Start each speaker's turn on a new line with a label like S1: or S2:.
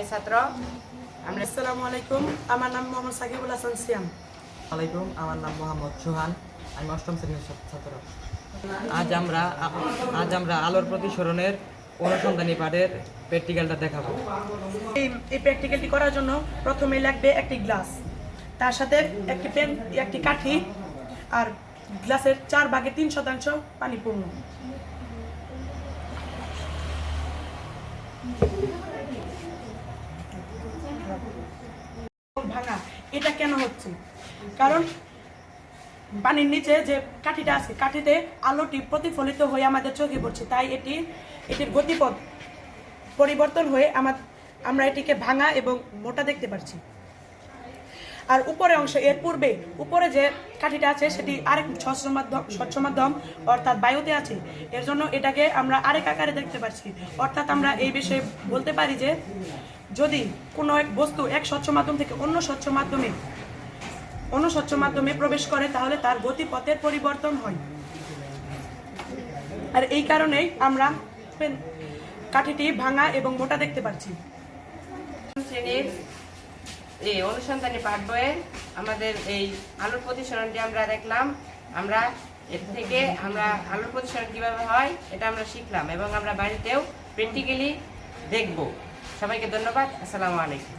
S1: শ্রেণীর ছাত্র। আমরা
S2: আসসালামু আলাইকুম, আমার নাম মোহাম্মদ সাকিবুল হাসান সিয়াম।
S3: আলাইকুম, আমার নাম মোহাম্মদ সোহান, আমি অষ্টম শ্রেণীর ছাত্র। আজ আমরা আলোর প্রতিসরণের অনুসন্ধানী পাঠের প্র্যাকটিক্যালটা দেখাবো।
S2: এই প্র্যাকটিক্যালটি করার জন্য প্রথমে লাগবে একটি গ্লাস, তার সাথে একটি পেন, একটি কাঠি, আর গ্লাসের 4/3 পানি পূর্ণ। ভাঙা এটা কেন হচ্ছে? কারণ পানির নিচে যে কাঠিটা আছে, কাঠিতে আলোটি প্রতিফলিত হয়ে আমাদের চোখে পড়ছে, তাই এটির গতিপথ পরিবর্তন হয়ে আমরা এটিকে ভাঙা এবং মোটা দেখতে পাচ্ছি। আর উপরের অংশ, এর পূর্বে উপরে যে কাঠিটা আছে সেটি আরেক স্বচ্ছ মাধ্যম অর্থাৎ বায়ুতে আছে, এর জন্য এটাকে আমরা আরেক আকারে দেখতে পাচ্ছি। অর্থাৎ আমরা এই বিষয়ে বলতে পারি যে যদি কোনো এক বস্তু এক স্বচ্ছ মাধ্যম থেকে অন্য স্বচ্ছ মাধ্যমে প্রবেশ করে তাহলে তার গতিপথের পরিবর্তন হয়। আর এই কারণেই আমরা কাঠিটি ভাঙা এবং মোটা দেখতে পাচ্ছি।
S1: শ্রেণীর এই অনুসন্ধানী পাঠ বইয়ের আমাদের এই আলোর প্রতিসরণটি আমরা দেখলাম। আমরা এর থেকে আলোর প্রতিসরণ কিভাবে হয় এটা আমরা শিখলাম এবং আমরা বাড়িতেও প্র্যাকটিক্যালি দেখব। সবাইকে ধন্যবাদ। আসসালামু আলাইকুম।